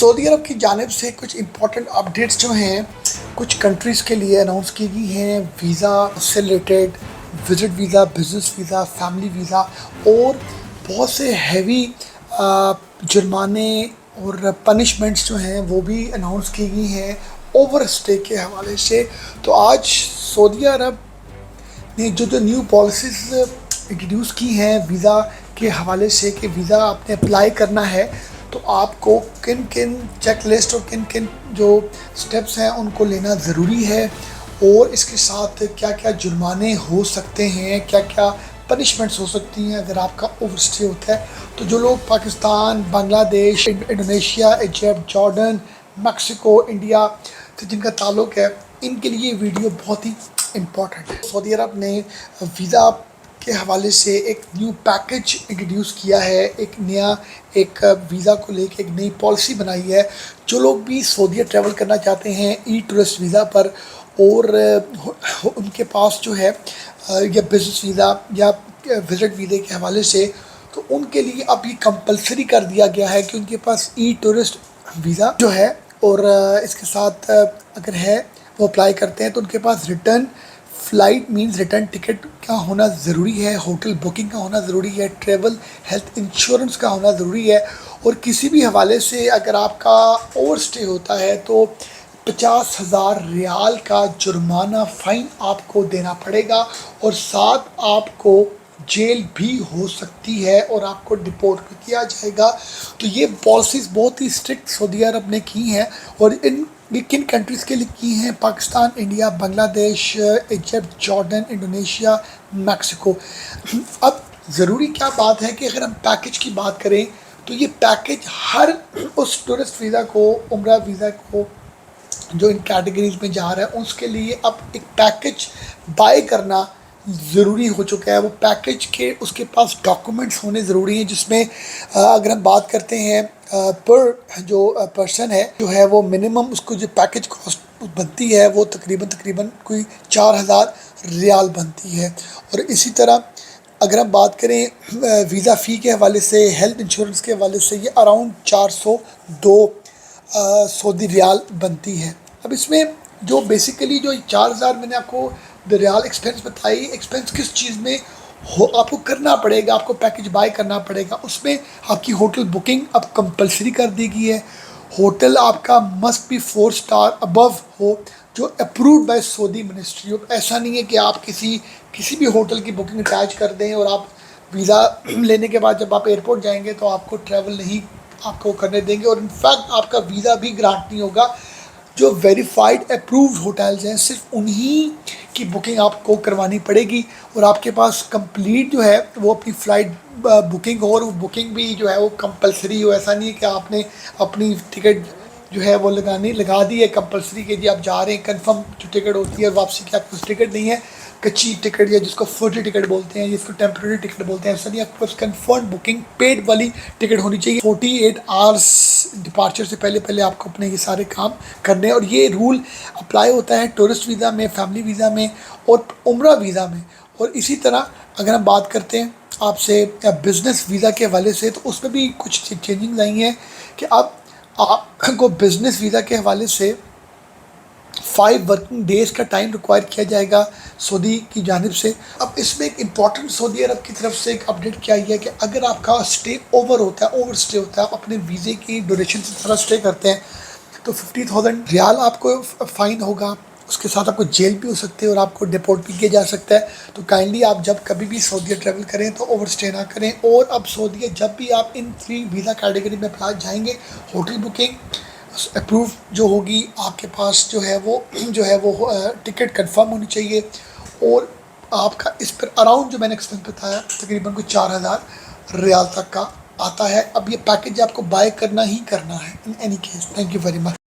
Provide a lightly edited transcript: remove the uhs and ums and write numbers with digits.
Saudi अरब की जानिब से कुछ इम्पोर्टेंट अपडेट्स जो हैं कुछ कंट्रीज़ के लिए अनाउंस की गई हैं। वीज़ा से related, visit visa, business visa, family visa और बहुत से हैवी जुर्माने और पनिशमेंट्स जो हैं वो भी अनाउंस की गई हैं ओवर स्टे के हवाले से। तो आज सऊदी अरब ने जो न्यू पॉलिसीज़ इंट्रोड्यूस की हैं वीज़ा के हवाले से कि वीज़ा आपने अप्लाई करना है तो आपको किन किन चेक लिस्ट और किन किन जो स्टेप्स हैं उनको लेना ज़रूरी है, और इसके साथ क्या क्या जुर्माने हो सकते हैं, क्या क्या पनिशमेंट्स हो सकती हैं अगर आपका ओवरस्टे होता है। तो जो लोग Pakistan, Bangladesh, Indonesia, Egypt, Jordan, Mexico, India से जिनका ताल्लुक़ है, इनके लिए वीडियो बहुत ही इम्पॉर्टेंट है। सऊदी अरब ने वीज़ा के हवाले से एक न्यू पैकेज इंट्रोड्यूस किया है, एक वीज़ा को लेके एक नई पॉलिसी बनाई है। जो लोग भी सऊदी ट्रैवल करना चाहते हैं ई टूरिस्ट वीज़ा पर और उनके पास जो है या बिज़नेस वीज़ा या विज़िट वीज़े के हवाले से, तो उनके लिए अब ये कंपलसरी कर दिया गया है कि उनके पास ई टूरिस्ट वीज़ा जो है और इसके साथ अगर है वो अप्लाई करते हैं तो उनके पास return flight means return ticket का होना ज़रूरी है, होटल बुकिंग का होना ज़रूरी है, ट्रैवल हेल्थ इंश्योरेंस का होना ज़रूरी है, और किसी भी हवाले से अगर आपका ओवर स्टे होता है तो 50,000 रियाल का जुर्माना फ़ाइन आपको देना पड़ेगा और साथ आपको जेल भी हो सकती है और आपको डिपोर्ट भी किया जाएगा। तो ये पॉलिसीज़ बहुत ही स्ट्रिक्ट सऊदी अरब ने की हैं, और किन कंट्रीज़ के लिए की हैं? Pakistan, India, Bangladesh, Egypt, Jordan, Indonesia, Mexico. अब ज़रूरी क्या बात है कि अगर हम पैकेज की बात करें तो ये पैकेज हर उस टूरिस्ट वीज़ा को, उम्रा वीज़ा को जो इन कैटेगरीज़ में जा रहा है उसके लिए अब एक पैकेज बाय करना ज़रूरी हो चुका है। वो पैकेज के उसके पास डॉक्यूमेंट्स होने ज़रूरी हैं, जिसमें अगर हम बात करते हैं पर जो पर्सन है जो है वो मिनिमम उसको जो पैकेज कॉस्ट बनती है वो तकरीबन कोई 4,000 रियाल बनती है। और इसी तरह अगर हम बात करें वीज़ा फ़ी के हवाले से, हेल्थ इंश्योरेंस के हवाले से, ये अराउंड 402 सऊदी रियाल बनती है। अब इसमें जो बेसिकली जो 4,000 मैंने आपको रियाल एक्सपेंस बताई, एक्सपेंस किस चीज़ में हो आपको करना पड़ेगा, आपको पैकेज बाय करना पड़ेगा। उसमें आपकी होटल बुकिंग अब कंपलसरी कर दी गई है। होटल आपका मस्ट बी 4 स्टार अबव हो जो approved by Saudi ministry of. ऐसा नहीं है कि आप किसी भी होटल की बुकिंग अटैच कर दें और आप वीज़ा लेने के बाद जब आप एयरपोर्ट जाएंगे तो आपको ट्रैवल नहीं आपको करने देंगे, और इनफैक्ट आपका वीज़ा भी ग्रांट नहीं होगा। जो वेरीफाइड अप्रूव्ड होटल्स हैं सिर्फ उन्हीं की बुकिंग आपको करवानी पड़ेगी, और आपके पास कंप्लीट जो है वो अपनी फ़्लाइट बुकिंग हो, और वो बुकिंग भी जो है वो कंपलसरी हो। ऐसा नहीं है कि आपने अपनी टिकट जो है वो लगा दी है कंपलसरी के जी आप जा रहे हैं। कंफर्म जो टिकट होती है और वापसी की आपके पास टिकट नहीं है, कच्ची टिकट या जिसको फर्जी टिकट बोलते हैं, जिसको टेम्प्रेरी टिकट बोलते हैं, ऐसा नहीं। आपके पास कन्फर्म बुकिंग पेड वाली टिकट होनी चाहिए। 48 आवर्स डिपार्चर से पहले आपको अपने ये सारे काम करने हैं, और ये रूल अप्लाई होता है टूरिस्ट वीज़ा में, फैमिली वीज़ा में और उम्रा वीज़ा में। और इसी तरह अगर हम बात करते हैं आपसे बिज़नेस वीज़ा के हवाले से, तो उसमें भी कुछ चेंजिंग आई हैं कि अब आपको बिज़नेस वीज़ा के हवाले से 5 वर्किंग डेज़ का टाइम रिक्वायर किया जाएगा सऊदी की जानिब से। अब इसमें एक इम्पॉर्टेंट सऊदी अरब की तरफ से एक अपडेट क्या है कि अगर आपका स्टे ओवर स्टे होता है, आप अपने वीज़े की ड्यूरेशन से ज़्यादा स्टे करते हैं तो 50,000 रियाल आपको फ़ाइन होगा। उसके साथ आपको जेल भी हो सकती है और आपको डिपोर्ट भी किया जा सकता है। तो काइंडली आप जब कभी भी सऊदी ट्रैवल करें तो ओवर स्टे ना करें। और अब सऊदी जब भी आप इन 3 वीज़ा कैटेगरी में अप्लाई जाएंगे, होटल बुकिंग अप्रूव जो होगी, आपके पास जो है वो टिकट कंफर्म होनी चाहिए, और आपका इस पर अराउंड जो मैंने एक्सपेंस बताया तकरीबन कोई 4,000 रियाल तक का आता है। अब ये पैकेज आपको बाय करना ही करना है in any case. Thank you very much.